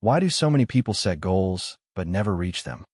Why do so many people set goals but never reach them?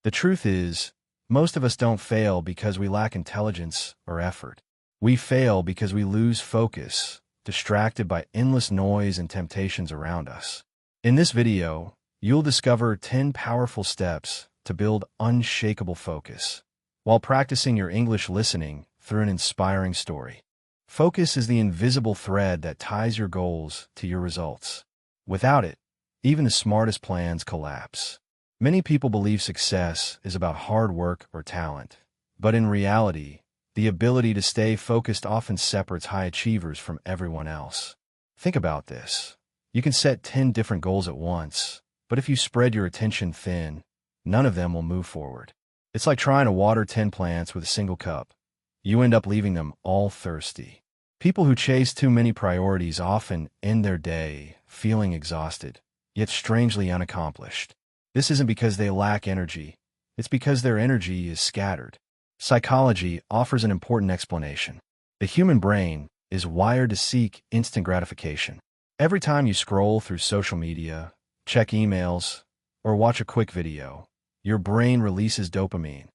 The truth is, most of us don't fail because we lack intelligence or effort. We fail because we lose focus, distracted by endless noise and temptations around us. In this video, you'll discover 10 powerful steps to build unshakable focus while practicing your English listening through an inspiring story. Focus is the invisible thread that ties your goals to your results. Without it, even the smartest plans collapse. Many people believe success is about hard work or talent, but in reality, the ability to stay focused often separates high achievers from everyone else. Think about this. You can set 10 different goals at once, but if you spread your attention thin, none of them will move forward. It's like trying to water 10 plants with a single cup. You end up leaving them all thirsty. People who chase too many priorities often end their day feeling exhausted, yet strangely unaccomplished. This isn't because they lack energy. It's because their energy is scattered. Psychology offers an important explanation. The human brain is wired to seek instant gratification. Every time you scroll through social media, check emails, or watch a quick video, your brain releases dopamine,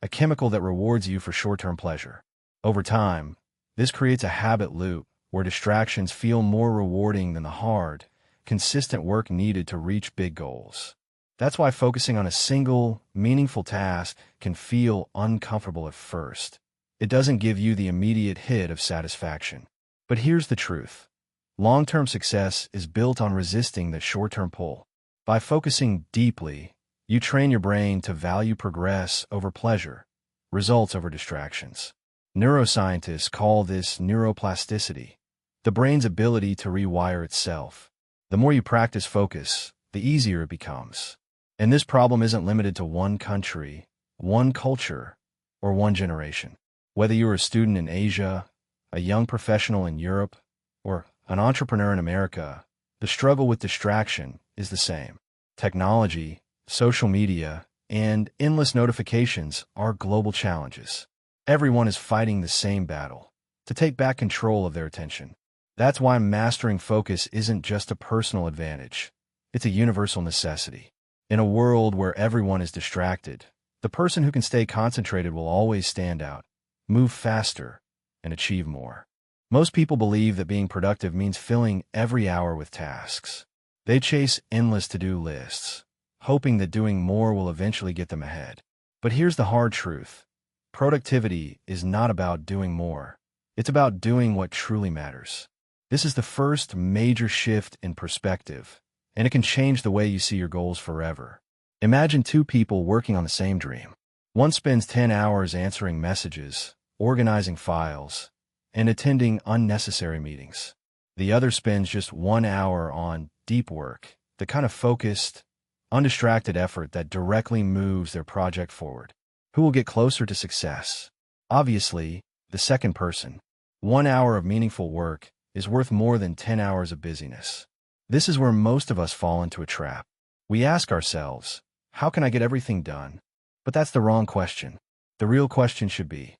a chemical that rewards you for short-term pleasure. Over time, this creates a habit loop where distractions feel more rewarding than the hard, consistent work needed to reach big goals. That's why focusing on a single, meaningful task can feel uncomfortable at first. It doesn't give you the immediate hit of satisfaction. But here's the truth. Long-term success is built on resisting the short-term pull. By focusing deeply, you train your brain to value progress over pleasure, results over distractions. Neuroscientists call this neuroplasticity, the brain's ability to rewire itself. The more you practice focus, the easier it becomes. And this problem isn't limited to one country, one culture, or one generation. Whether you're a student in Asia, a young professional in Europe, or an entrepreneur in America, the struggle with distraction is the same. Technology, social media, and endless notifications are global challenges. Everyone is fighting the same battle, to take back control of their attention. That's why mastering focus isn't just a personal advantage. It's a universal necessity. In a world where everyone is distracted, the person who can stay concentrated will always stand out, move faster, and achieve more. Most people believe that being productive means filling every hour with tasks. They chase endless to-do lists, hoping that doing more will eventually get them ahead. But here's the hard truth. Productivity is not about doing more. It's about doing what truly matters. This is the first major shift in perspective, and it can change the way you see your goals forever. Imagine two people working on the same dream. One spends 10 hours answering messages, organizing files, and attending unnecessary meetings. The other spends just 1 hour on deep work, the kind of focused, undistracted effort that directly moves their project forward. Who will get closer to success? Obviously, the second person. 1 hour of meaningful work is worth more than 10 hours of busyness. This is where most of us fall into a trap. We ask ourselves, how can I get everything done? But that's the wrong question. The real question should be,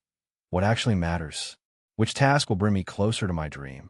what actually matters? Which task will bring me closer to my dream?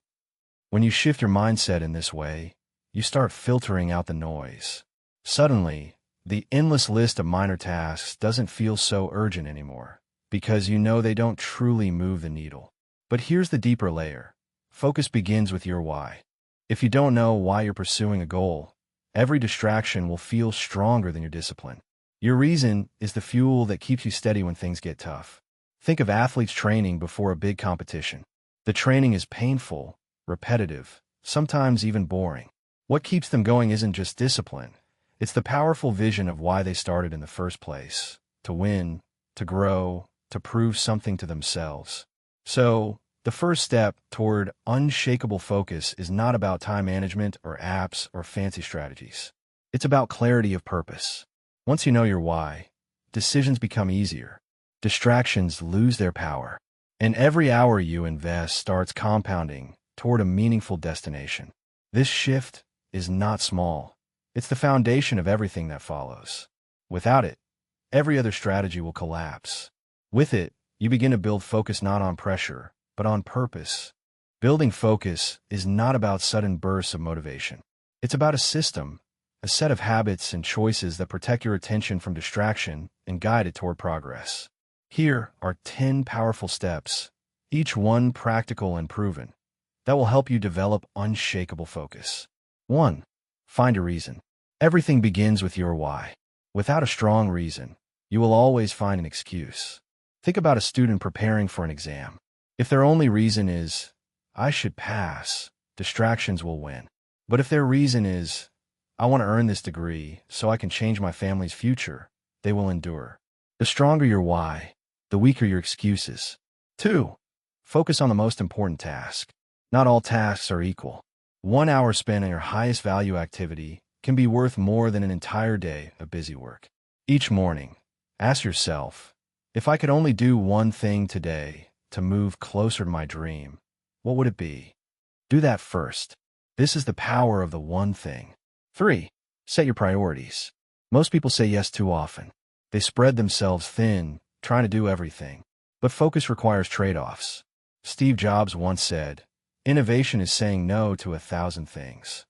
When you shift your mindset in this way, you start filtering out the noise. Suddenly, the endless list of minor tasks doesn't feel so urgent anymore, because you know they don't truly move the needle. But here's the deeper layer. Focus begins with your why. If you don't know why you're pursuing a goal, every distraction will feel stronger than your discipline. Your reason is the fuel that keeps you steady when things get tough. Think of athletes training before a big competition. The training is painful, repetitive, sometimes even boring. What keeps them going isn't just discipline. It's the powerful vision of why they started in the first place. To win, to grow, to prove something to themselves. So, the first step toward unshakable focus is not about time management or apps or fancy strategies. It's about clarity of purpose. Once you know your why, decisions become easier. Distractions lose their power. And every hour you invest starts compounding toward a meaningful destination. This shift is not small. It's the foundation of everything that follows. Without it, every other strategy will collapse. With it, you begin to build focus not on pressure, but on purpose. Building focus is not about sudden bursts of motivation. It's about a system, a set of habits and choices that protect your attention from distraction and guide it toward progress. Here are 10 powerful steps, each one practical and proven, that will help you develop unshakable focus. 1. Find a reason. Everything begins with your why. Without a strong reason, you will always find an excuse. Think about a student preparing for an exam. If their only reason is, I should pass, distractions will win. But if their reason is, I want to earn this degree so I can change my family's future, they will endure. The stronger your why, the weaker your excuses. 2. Focus on the most important task. Not all tasks are equal. 1 hour spent on your highest value activity can be worth more than an entire day of busy work. Each morning, ask yourself, if I could only do one thing today to move closer to my dream, what would it be? Do that first. This is the power of the one thing. 3. Set your priorities. Most people say yes too often. They spread themselves thin, trying to do everything. But focus requires trade-offs. Steve Jobs once said, innovation is saying no to 1,000 things.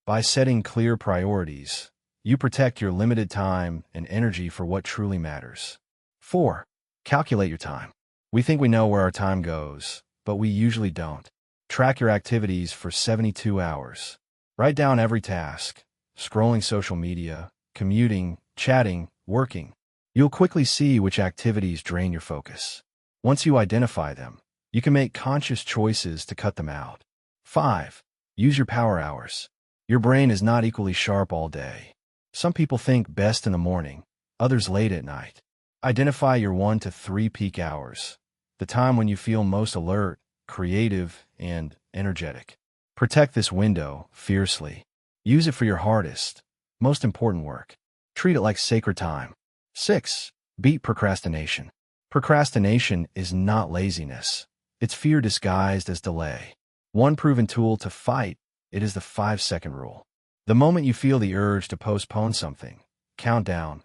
By setting clear priorities, you protect your limited time and energy for what truly matters. 4. Calculate your time. We think we know where our time goes, but we usually don't. Track your activities for 72 hours. Write down every task, scrolling social media, commuting, chatting, working. You'll quickly see which activities drain your focus. Once you identify them, you can make conscious choices to cut them out. 5. Use your power hours. Your brain is not equally sharp all day. Some people think best in the morning, others late at night. Identify your 1 to 3 peak hours, the time when you feel most alert, creative, and energetic. Protect this window fiercely. Use it for your hardest, most important work. Treat it like sacred time. 6. Beat procrastination. Procrastination is not laziness. It's fear disguised as delay. One proven tool to fight it is the 5-second rule. The moment you feel the urge to postpone something, count down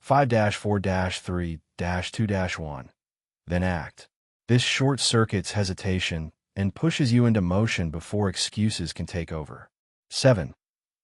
5-4-3-2-1. Then act. This short circuits hesitation and pushes you into motion before excuses can take over. 7.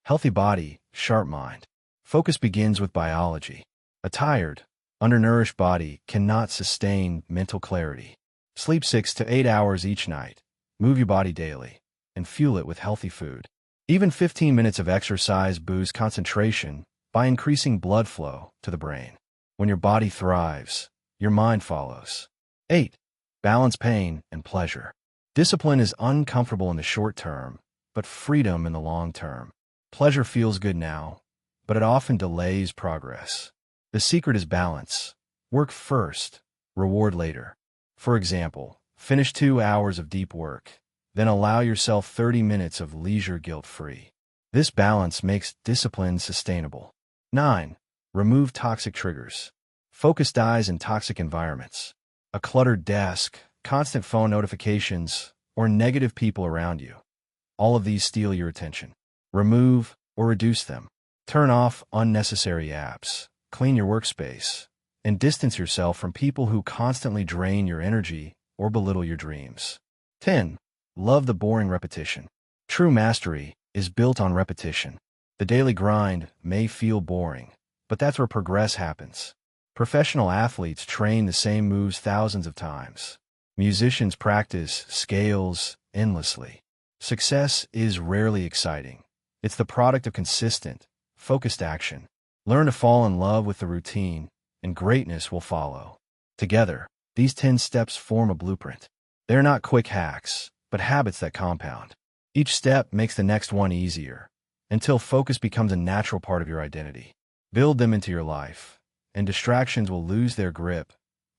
Healthy body, sharp mind. Focus begins with biology. A tired, undernourished body cannot sustain mental clarity. Sleep 6 to 8 hours each night. Move your body daily, and fuel it with healthy food. Even 15 minutes of exercise boosts concentration by increasing blood flow to the brain. When your body thrives, your mind follows. 8. Balance pain and pleasure. Discipline is uncomfortable in the short term, but freedom in the long term. Pleasure feels good now, but it often delays progress. The secret is balance. Work first, reward later. For example, finish 2 hours of deep work, then allow yourself 30 minutes of leisure guilt-free. This balance makes discipline sustainable. 9. Remove toxic triggers. Focus dies in toxic environments. A cluttered desk, constant phone notifications, or negative people around you. All of these steal your attention. Remove or reduce them. Turn off unnecessary apps, clean your workspace, and distance yourself from people who constantly drain your energy or belittle your dreams. 10. Love the boring repetition. True mastery is built on repetition. The daily grind may feel boring, but that's where progress happens. Professional athletes train the same moves thousands of times. Musicians practice scales endlessly. Success is rarely exciting. It's the product of consistent, focused action. Learn to fall in love with the routine, and greatness will follow. Together, these 10 steps form a blueprint. They're not quick hacks, but habits that compound. Each step makes the next one easier, until focus becomes a natural part of your identity. Build them into your life, and distractions will lose their grip,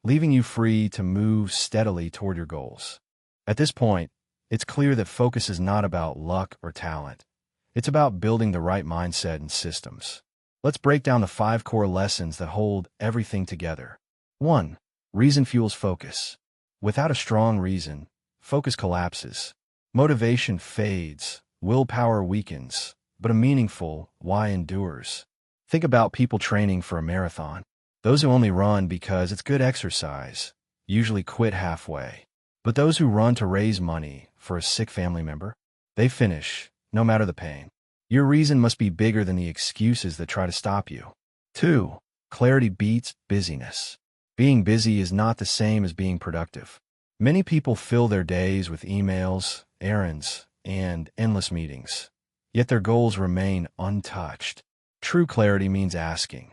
leaving you free to move steadily toward your goals. At this point, it's clear that focus is not about luck or talent. It's about building the right mindset and systems. Let's break down the 5 core lessons that hold everything together. 1. Reason fuels focus. Without a strong reason, focus collapses. Motivation fades, willpower weakens, but a meaningful why endures. Think about people training for a marathon. Those who only run because it's good exercise usually quit halfway. But those who run to raise money for a sick family member, they finish, no matter the pain. Your reason must be bigger than the excuses that try to stop you. 2. Clarity beats busyness. Being busy is not the same as being productive. Many people fill their days with emails, errands, and endless meetings, yet their goals remain untouched. True clarity means asking,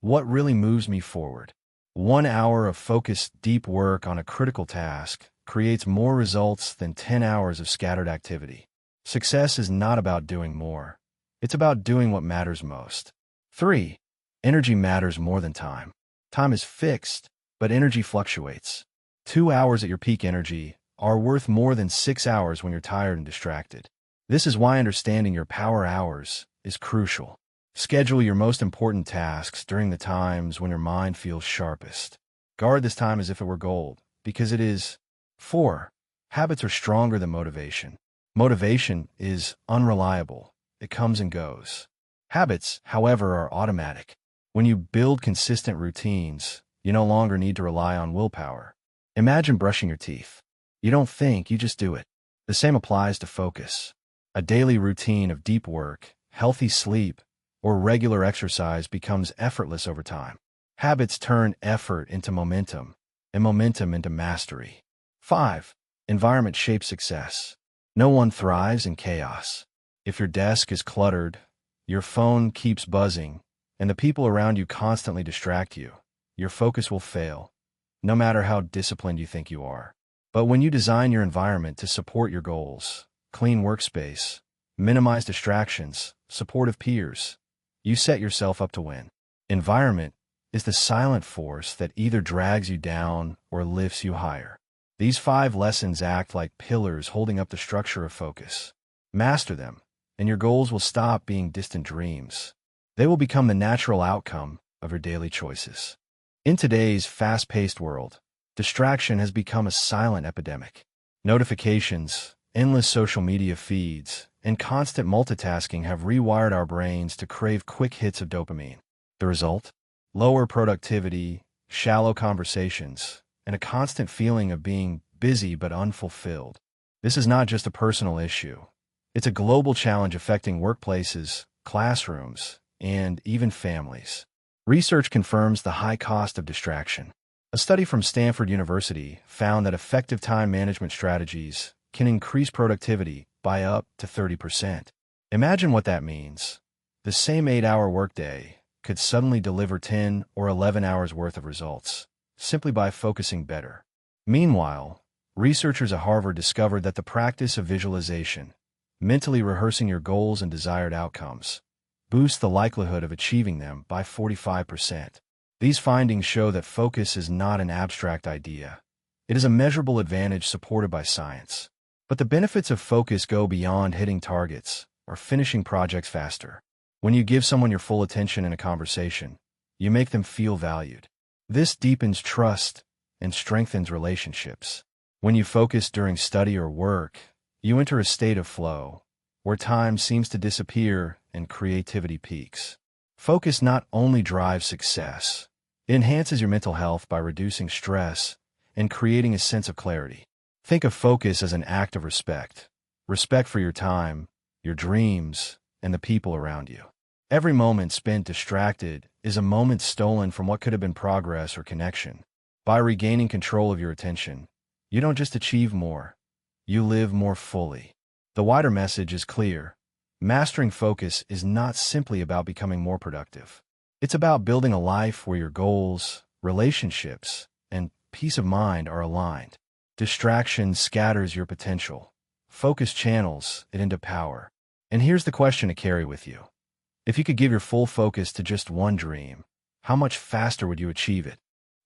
what really moves me forward? 1 hour of focused, deep work on a critical task creates more results than 10 hours of scattered activity. Success is not about doing more. It's about doing what matters most. 3. Energy matters more than time. Time is fixed, but energy fluctuates. 2 hours at your peak energy are worth more than 6 hours when you're tired and distracted. This is why understanding your power hours is crucial. Schedule your most important tasks during the times when your mind feels sharpest. Guard this time as if it were gold, because it is. 4. Habits are stronger than motivation. Motivation is unreliable. It comes and goes. Habits, however, are automatic. When you build consistent routines, you no longer need to rely on willpower. Imagine brushing your teeth. You don't think, you just do it. The same applies to focus. A daily routine of deep work, healthy sleep, or regular exercise becomes effortless over time. Habits turn effort into momentum, and momentum into mastery. 5. Environment shapes success. No one thrives in chaos. If your desk is cluttered, your phone keeps buzzing, and the people around you constantly distract you, your focus will fail, no matter how disciplined you think you are. But when you design your environment to support your goals, clean workspace, minimize distractions, supportive peers, you set yourself up to win. Environment is the silent force that either drags you down or lifts you higher. These 5 lessons act like pillars holding up the structure of focus. Master them, and your goals will stop being distant dreams. They will become the natural outcome of your daily choices. In today's fast-paced world, distraction has become a silent epidemic. Notifications, endless social media feeds, and constant multitasking have rewired our brains to crave quick hits of dopamine. The result? Lower productivity, shallow conversations, and a constant feeling of being busy but unfulfilled. This is not just a personal issue. It's a global challenge affecting workplaces, classrooms, and even families. Research confirms the high cost of distraction. A study from Stanford University found that effective time management strategies can increase productivity by up to 30%. Imagine what that means. The same 8-hour workday could suddenly deliver 10 or 11 hours worth of results, simply by focusing better. Meanwhile, researchers at Harvard discovered that the practice of visualization, mentally rehearsing your goals and desired outcomes, boosts the likelihood of achieving them by 45%. These findings show that focus is not an abstract idea. It is a measurable advantage supported by science. But the benefits of focus go beyond hitting targets or finishing projects faster. When you give someone your full attention in a conversation, you make them feel valued. This deepens trust and strengthens relationships. When you focus during study or work, you enter a state of flow, where time seems to disappear and creativity peaks. Focus not only drives success, it enhances your mental health by reducing stress and creating a sense of clarity. Think of focus as an act of respect. Respect for your time, your dreams, and the people around you. Every moment spent distracted is a moment stolen from what could have been progress or connection. By regaining control of your attention, you don't just achieve more, you live more fully. The wider message is clear. Mastering focus is not simply about becoming more productive. It's about building a life where your goals, relationships, and peace of mind are aligned. Distraction scatters your potential. Focus channels it into power. And here's the question to carry with you. If you could give your full focus to just one dream, how much faster would you achieve it?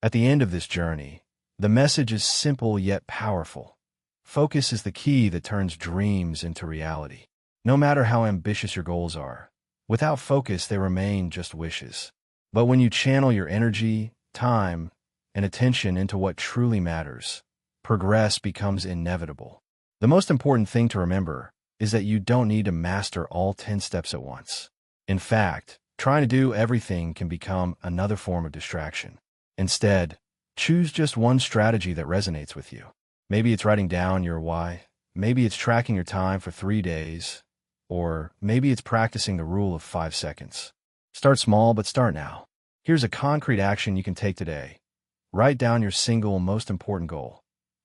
At the end of this journey, the message is simple yet powerful. Focus is the key that turns dreams into reality. No matter how ambitious your goals are, without focus they remain just wishes. But when you channel your energy, time, and attention into what truly matters, progress becomes inevitable. The most important thing to remember is that you don't need to master all 10 steps at once. In fact, trying to do everything can become another form of distraction. Instead, choose just one strategy that resonates with you. Maybe it's writing down your why. Maybe it's tracking your time for 3 days. Or maybe it's practicing the rule of 5 seconds. Start small, but start now. Here's a concrete action you can take today. Write down your single most important goal.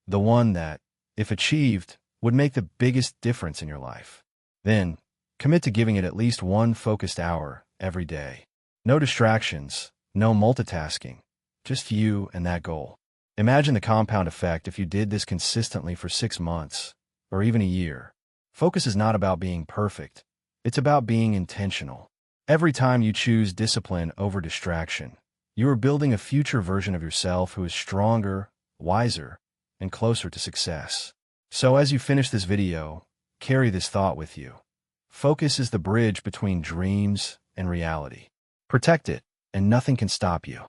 The one that, if achieved, would make the biggest difference in your life. Then, commit to giving it at least one focused hour every day. No distractions, no multitasking, just you and that goal. Imagine the compound effect if you did this consistently for 6 months, or even a year. Focus is not about being perfect. It's about being intentional. Every time you choose discipline over distraction, you are building a future version of yourself who is stronger, wiser, and closer to success. So as you finish this video, carry this thought with you. Focus is the bridge between dreams and reality. Protect it, and nothing can stop you.